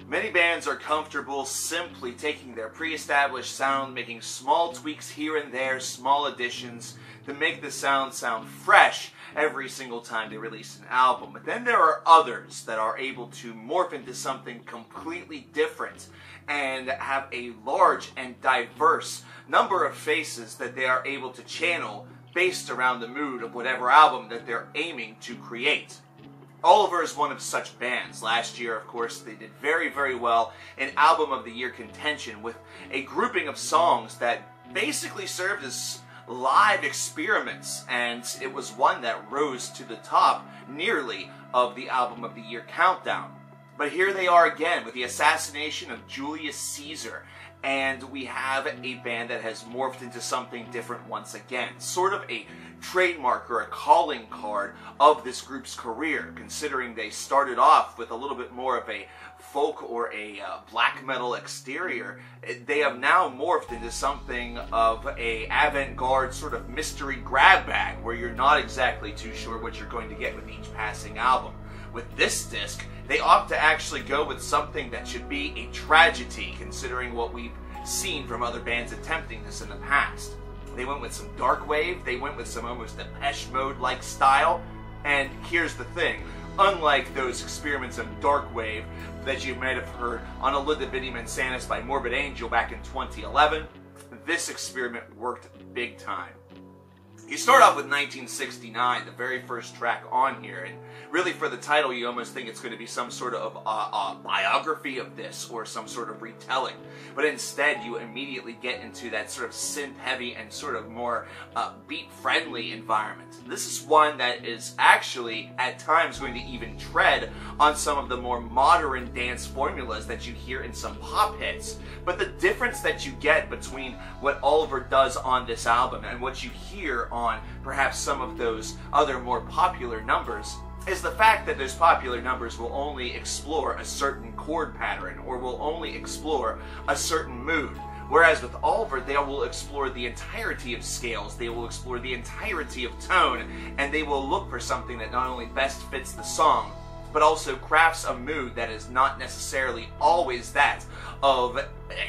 Many bands are comfortable simply taking their pre-established sound, making small tweaks here and there, small additions, to make the sound fresh every single time they release an album. But then there are others that are able to morph into something completely different and have a large and diverse number of faces that they are able to channel based around the mood of whatever album that they're aiming to create. Ulver is one of such bands. Last year, of course, they did very, very well in Album of the Year contention with a grouping of songs that basically served as live experiments, and it was one that rose to the top nearly of the Album of the Year countdown. But here they are again with the assassination of Julius Caesar, and we have a band that has morphed into something different once again. Sort of a trademark or a calling card of this group's career, considering they started off with a little bit more of a folk or a black metal exterior. They have now morphed into something of a avant-garde sort of mystery grab bag, where you're not exactly too sure what you're going to get with each passing album. With this disc, they opt to actually go with something that should be a tragedy, considering what we've seen from other bands attempting this in the past. They went with some dark wave, they went with some almost Depeche Mode-like style, and here's the thing. Unlike those experiments of dark wave that you might have heard on A Linda Vinnie Mansanis by Morbid Angel back in 2011, this experiment worked big time. You start off with 1969, the very first track on here, and really for the title you almost think it's going to be some sort of biography of this or some sort of retelling. But instead you immediately get into that sort of synth-heavy and sort of more beat-friendly environment. This is one that is actually at times going to even tread on some of the more modern dance formulas that you hear in some pop hits. But the difference that you get between what Ulver does on this album and what you hear on perhaps some of those other more popular numbers is the fact that those popular numbers will only explore a certain chord pattern or will only explore a certain mood. Whereas with Ulver, they will explore the entirety of scales, they will explore the entirety of tone, and they will look for something that not only best fits the song, but also crafts a mood that is not necessarily always that of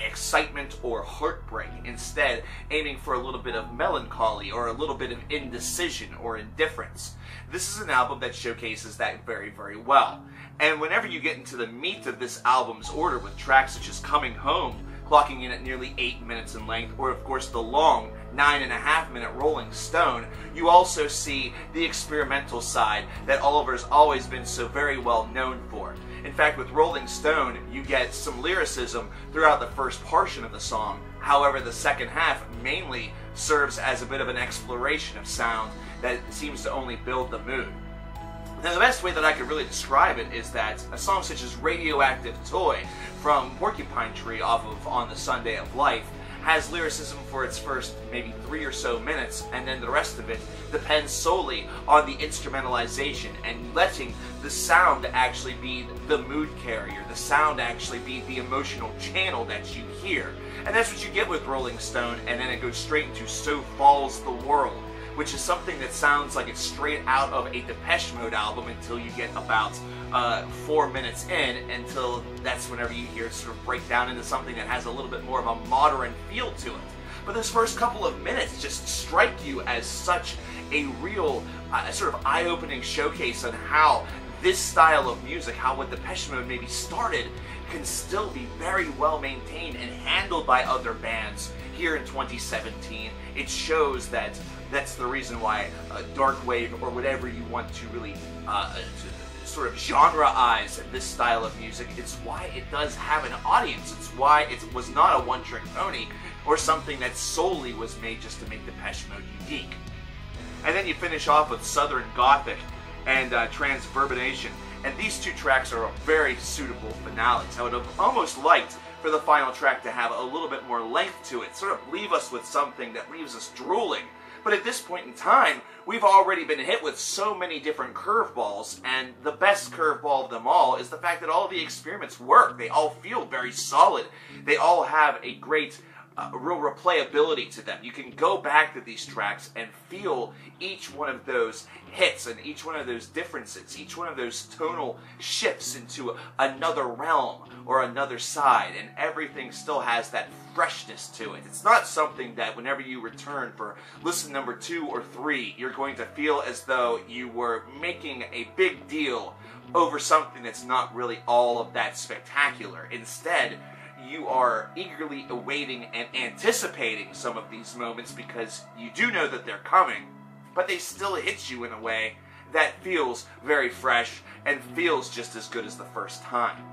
excitement or heartbreak, instead aiming for a little bit of melancholy or a little bit of indecision or indifference. This is an album that showcases that very, very well. And whenever you get into the meat of this album's order with tracks such as Coming Home, clocking in at nearly 8 minutes in length, or of course the long 9.5-minute Rolling Stone, you also see the experimental side that Ulver's always been so very well known for. In fact, with Rolling Stone, you get some lyricism throughout the first portion of the song. However, the second half mainly serves as a bit of an exploration of sound that seems to only build the mood. Now, the best way that I could really describe it is that a song such as Radioactive Toy from Porcupine Tree off of On the Sunday of Life has lyricism for its first maybe 3 or so minutes, and then the rest of it depends solely on the instrumentalization and letting the sound actually be the mood carrier, the sound actually be the emotional channel that you hear. And that's what you get with Rolling Stone, and then it goes straight into So Falls the World, which is something that sounds like it's straight out of a Depeche Mode album until you get about 4 minutes in, until that's whenever you hear it sort of break down into something that has a little bit more of a modern feel to it. But those first couple of minutes just strike you as such a real sort of eye-opening showcase on how this style of music, how what Depeche Mode maybe started, can still be very well maintained and handled by other bands here in 2017. It shows that that's the reason why dark wave, or whatever you want to really sort of genre-ize this style of music, it's why it does have an audience. It's why it was not a one-trick pony or something that solely was made just to make Depeche Mode unique. And then you finish off with Southern Gothic and Transverberation. And these two tracks are very suitable finales. I would have almost liked for the final track to have a little bit more length to it, sort of leave us with something that leaves us drooling. But at this point in time, we've already been hit with so many different curveballs, and the best curveball of them all is the fact that all of the experiments work. They all feel very solid. They all have a great real replayability to them. You can go back to these tracks and feel each one of those hits and each one of those differences, each one of those tonal shifts into another realm or another side, and everything still has that freshness to it. It's not something that whenever you return for listen number 2 or 3, you're going to feel as though you were making a big deal over something that's not really all of that spectacular. Instead, you are eagerly awaiting and anticipating some of these moments because you do know that they're coming, but they still hit you in a way that feels very fresh and feels just as good as the first time.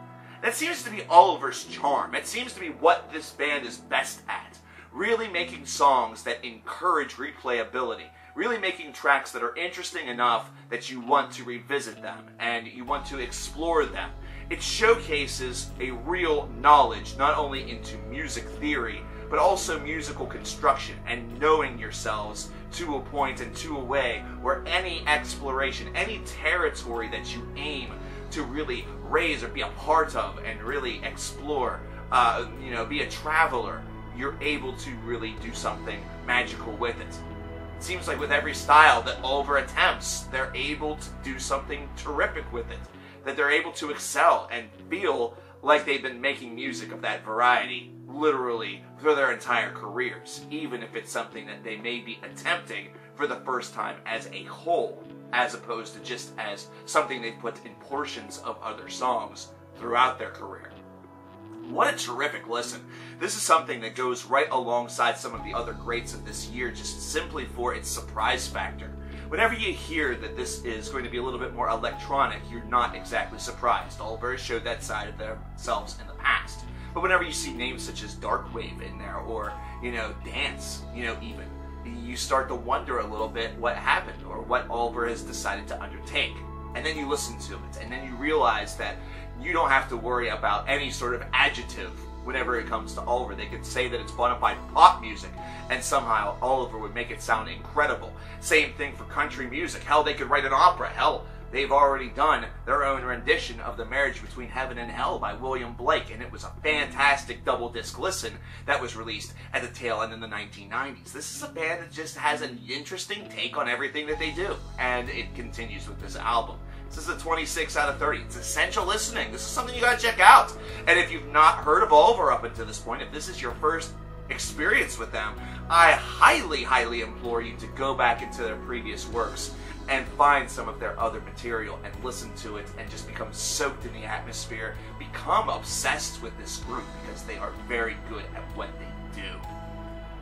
That seems to be Ulver's charm. It seems to be what this band is best at. Really making songs that encourage replayability. Really making tracks that are interesting enough that you want to revisit them and you want to explore them. It showcases a real knowledge not only into music theory, but also musical construction and knowing yourselves to a point and to a way where any exploration, any territory that you aim to really raise or be a part of and really explore, be a traveler, you're able to really do something magical with it. It seems like with every style that Ulver attempts, they're able to do something terrific with it. That they're able to excel and feel like they've been making music of that variety, literally, for their entire careers, even if it's something that they may be attempting for the first time as a whole, as opposed to just as something they put in portions of other songs throughout their career. What a terrific listen. This is something that goes right alongside some of the other greats of this year, just simply for its surprise factor. Whenever you hear that this is going to be a little bit more electronic, you're not exactly surprised. Ulver has showed that side of themselves in the past. But whenever you see names such as Darkwave in there, or, Dance, even, you start to wonder a little bit what happened, or what Ulver has decided to undertake. And then you listen to it, and then you realize that you don't have to worry about any sort of adjective whenever it comes to Ulver. They could say that it's bona fide pop music, and somehow Ulver would make it sound incredible. Same thing for country music. Hell, they could write an opera. Hell, they've already done their own rendition of The Marriage Between Heaven and Hell by William Blake, and it was a fantastic double disc listen that was released at the tail end in the 1990s. This is a band that just has an interesting take on everything that they do, and it continues with this album. This is a 26 out of 30. It's essential listening. This is something you gotta check out. And if you've not heard of Ulver up until this point, if this is your first experience with them, I highly, highly implore you to go back into their previous works and find some of their other material and listen to it and just become soaked in the atmosphere. Become obsessed with this group because they are very good at what they do.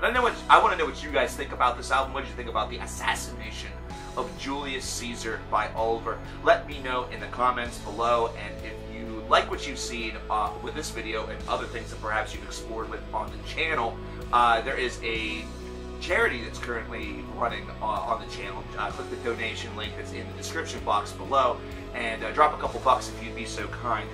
But I want to know what you guys think about this album. What did you think about the Assassination of Julius Caesar by Ulver? Let me know in the comments below, and if you like what you've seen with this video and other things that perhaps you've explored with on the channel, there is a charity that's currently running on the channel. Click the donation link that's in the description box below and drop a couple bucks if you'd be so kind.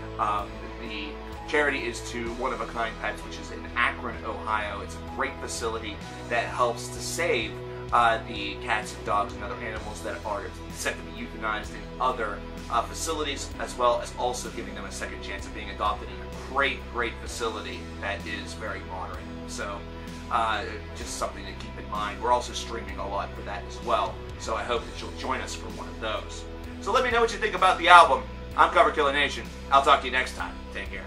The charity is to One of a Kind Pets, which is in Akron, Ohio. It's a great facility that helps to save the cats and dogs and other animals that are set to be euthanized in other facilities, as well as also giving them a second chance of being adopted in a great, great facility that is very modern. So just something to keep in mind. We're also streaming a lot for that as well, so I hope that you'll join us for one of those. So let me know what you think about the album. I'm CoverKillerNation. I'll talk to you next time. Take care.